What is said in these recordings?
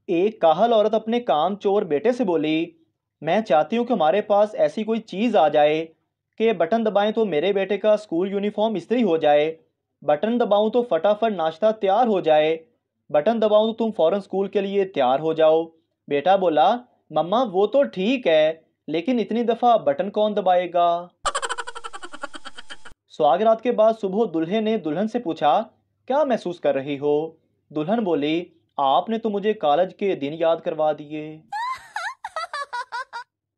एक काहल औरत अपने काम चोर बेटे से बोली, मैं चाहती हूँ कि हमारे पास ऐसी कोई चीज़ आ जाए कि बटन दबाएं तो मेरे बेटे का स्कूल यूनिफॉर्म इस्त्री हो जाए, बटन दबाऊं तो फटाफट नाश्ता तैयार हो जाए, बटन दबाऊं तो तुम फौरन स्कूल के लिए तैयार हो जाओ। बेटा बोला, मम्मा वो तो ठीक है, लेकिन इतनी दफ़ा बटन कौन दबाएगा। सुहागरात के बाद सुबह दूल्हे ने दुल्हन से पूछा, क्या महसूस कर रही हो। दुल्हन बोली, आपने तो मुझे कॉलेज के दिन याद करवा दिए।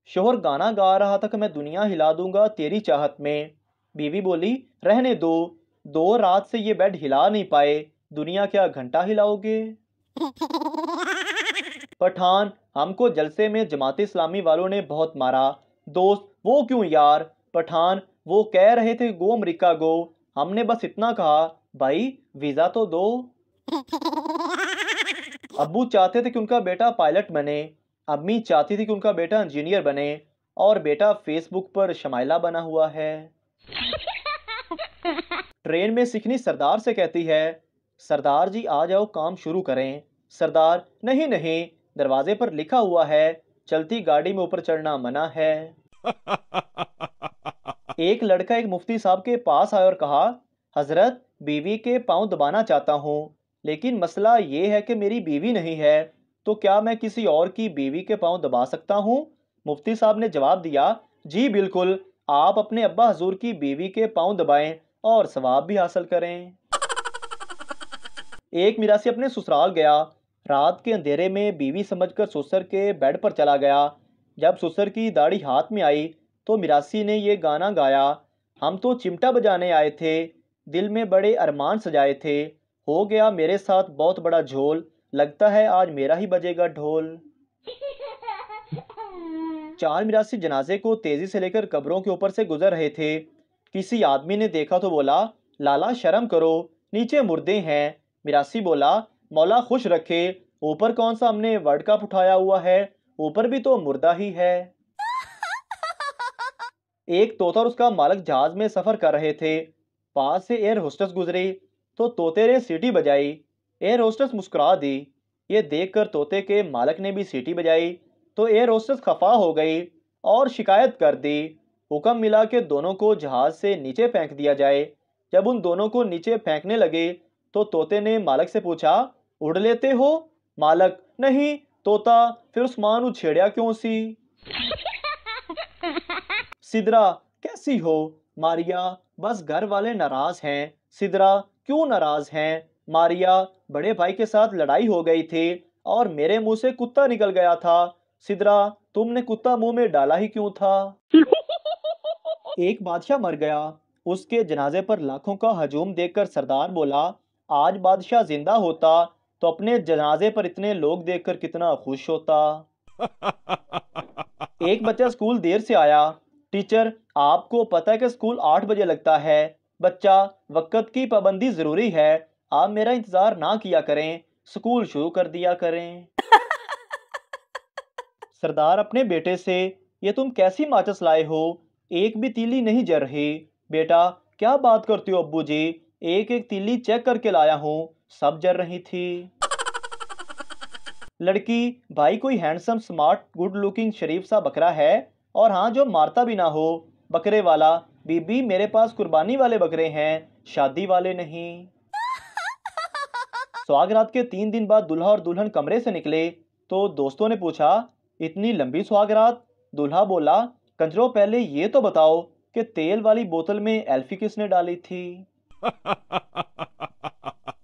शोहर गाना गा रहा था कि मैं दुनिया हिला दूंगा तेरी चाहत में। बीवी बोली, रहने दो, 2 रात से ये बेड हिला नहीं पाए, दुनिया क्या घंटा हिलाओगे। पठान, हमको जलसे में जमात इस्लामी वालों ने बहुत मारा। दोस्त, वो क्यों यार। पठान, वो कह रहे थे गो अमरीका गो, हमने बस इतना कहा, भाई वीजा तो दो। अब्बू चाहते थे कि उनका बेटा पायलट बने, अम्मी चाहती थी कि उनका बेटा इंजीनियर बने, और बेटा फेसबुक पर शमाइला बना हुआ है। ट्रेन में सिखनी सरदार से कहती है, सरदार जी आ जाओ काम शुरू करें। सरदार, नहीं नहीं, दरवाजे पर लिखा हुआ है चलती गाड़ी में ऊपर चढ़ना मना है। एक लड़का एक मुफ्ती साहब के पास आया और कहा, हजरत बीवी के पांव दबाना चाहता हूँ, लेकिन मसला ये है कि मेरी बीवी नहीं है, तो क्या मैं किसी और की बीवी के पांव दबा सकता हूँ। मुफ्ती साहब ने जवाब दिया, जी बिल्कुल, आप अपने अब्बा हजूर की बीवी के पांव दबाएं और सवाब भी हासिल करें। एक मिरासी अपने ससुराल गया, रात के अंधेरे में बीवी समझकर ससुर के बेड पर चला गया। जब ससुर की दाढ़ी हाथ में आई तो मिरासी ने ये गाना गाया, हम तो चिमटा बजाने आए थे, दिल में बड़े अरमान सजाए थे, हो गया मेरे साथ बहुत बड़ा झोल, लगता है आज मेरा ही बजेगा ढोल। 4 मिरासी जनाजे को तेजी से लेकर कब्रों के ऊपर से गुजर रहे थे। किसी आदमी ने देखा तो बोला, लाला शर्म करो, नीचे मुर्दे हैं। मिरासी बोला, मौला खुश रखे, ऊपर कौन सा हमने वर्ल्ड कप उठाया हुआ है, ऊपर भी तो मुर्दा ही है। एक तोता और उसका मालिक जहाज में सफर कर रहे थे, पास से एयर होस्टेस गुजरी तो तोते ने सीटी बजाई, एयर होस्टेस मुस्कुरा दी। ये देखकर तोते के मालिक ने भी सीटी बजाई तो एयर होस्टेस खफा हो गई और शिकायत कर दी। हुक्म मिला कि दोनों को जहाज से नीचे फेंक दिया जाए। जब उन दोनों को नीचे फेंकने लगे तो तोते ने मालिक से पूछा, उड़ लेते हो। मालिक, नहीं। तोता, फिर उस्मान उछेड़िया क्यों सी। सिदरा, कैसी हो। मारिया, बस घर वाले नाराज हैं। सिदरा, क्यों नाराज हैं। मारिया, बड़े भाई के साथ लड़ाई हो गई थी और मेरे मुंह से कुत्ता निकल गया था। सिदरा, तुमने कुत्ता मुंह में डाला ही क्यों था। एक बादशाह मर गया, उसके जनाजे पर लाखों का हजूम देखकर सरदार बोला, आज बादशाह जिंदा होता तो अपने जनाजे पर इतने लोग देखकर कितना खुश होता। एक बच्चा स्कूल देर से आया, टीचर आपको पता है कि स्कूल 8 बजे लगता है। बच्चा, वक्त की पाबंदी जरूरी है, आप मेरा इंतजार ना किया करें, स्कूल शुरू कर दिया करें। सरदार अपने बेटे से, ये तुम कैसी माचिस लाए हो, एक भी तीली नहीं जल रही। बेटा, क्या बात करते हो अब्बू जी, एक एक तीली चेक करके लाया हूँ, सब जल रही थी। लड़की, भाई कोई हैंडसम स्मार्ट गुड लुकिंग शरीफ सा बकरा है, और हाँ जो मारता भी ना हो। बकरे वाला, बीबी मेरे पास कुर्बानी वाले बकरे हैं, शादी वाले नहीं। सुहागरात के 3 दिन बाद दुल्हा और दुल्हन कमरे से निकले तो दोस्तों ने पूछा, इतनी लंबी सुहागरात। दुल्हा बोला, कंजरों पहले ये तो बताओ कि तेल वाली बोतल में एल्फी किसने डाली थी।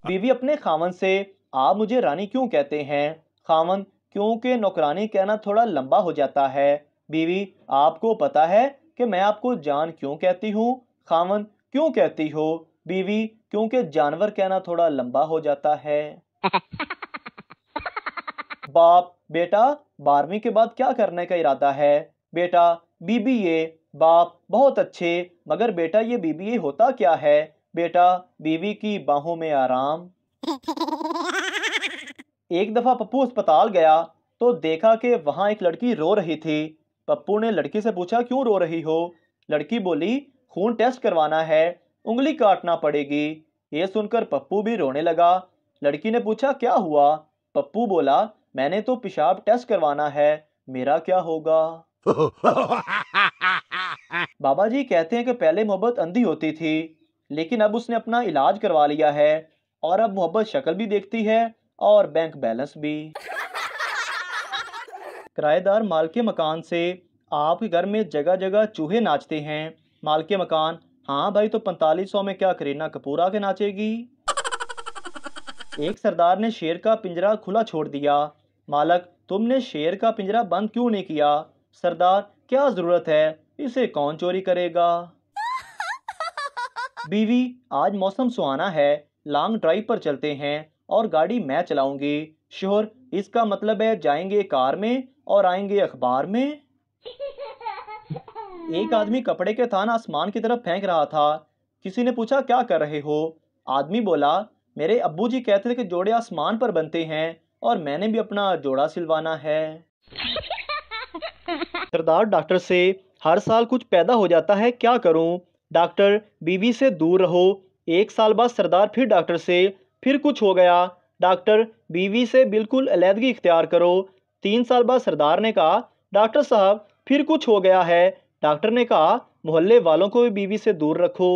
बीवी अपने खामन से, आप मुझे रानी क्यों कहते हैं। खामन, क्योंकि नौकरानी कहना थोड़ा लंबा हो जाता है। बीवी, आपको पता है कि मैं आपको जान क्यों कहती हूँ। खामन, क्यों कहती हो। बीवी, क्योंकि जानवर कहना थोड़ा लंबा हो जाता है। बाप, बेटा 12वीं के बाद क्या करने का इरादा है। बेटा, बीबीए। बाप, बहुत अच्छे, मगर बेटा ये बीबीए होता क्या है। बेटा, बीवी की बाहों में आराम। एक दफा पप्पू अस्पताल गया तो देखा कि वहां एक लड़की रो रही थी। पप्पू ने लड़की से पूछा, क्यों रो रही हो। लड़की बोली, खून टेस्ट करवाना है, उंगली काटना पड़ेगी। ये सुनकर पप्पू भी रोने लगा। लड़की ने पूछा, क्या हुआ। पप्पू बोला, मैंने तो पेशाब टेस्ट करवाना है, मेरा क्या होगा? बाबा जी कहते हैं कि पहले मोहब्बत अंधी होती थी, लेकिन अब उसने अपना इलाज करवा लिया है और अब मोहब्बत शक्ल भी देखती है और बैंक बैलेंस भी। किराएदार मालके मकान से, आपके घर में जगह जगह चूहे नाचते हैं। मालके मकान, हाँ भाई, तो 4500 में क्या करीना कपूर आके नाचेगी? एक सरदार ने शेर का पिंजरा खुला छोड़ दिया। मालक, तुमने शेर का पिंजरा बंद क्यों नहीं किया? सरदार, क्या जरूरत है, इसे कौन चोरी करेगा? बीवी, आज मौसम सुहाना है, लॉन्ग ड्राइव पर चलते हैं और गाड़ी मैं चलाऊंगी। शोहर, इसका मतलब है जाएंगे कार में और आएंगे अखबार में। एक आदमी कपड़े के थान आसमान की तरफ फेंक रहा था। किसी ने पूछा, क्या कर रहे हो? आदमी बोला, मेरे अब्बू जी कहते थे कि जोड़े आसमान पर बनते हैं और मैंने भी अपना जोड़ा सिलवाना है। सरदार डॉक्टर से, हर साल कुछ पैदा हो जाता है, क्या करूं? डॉक्टर, बीवी से दूर रहो। एक साल बाद सरदार फिर डॉक्टर से, फिर कुछ हो गया। डॉक्टर, बीवी से बिल्कुल अलहदगी इख्तियार करो। 3 साल बाद सरदार ने कहा, डॉक्टर साहब फिर कुछ हो गया है। डॉक्टर ने कहा, मोहल्ले वालों को भी बीवी से दूर रखो।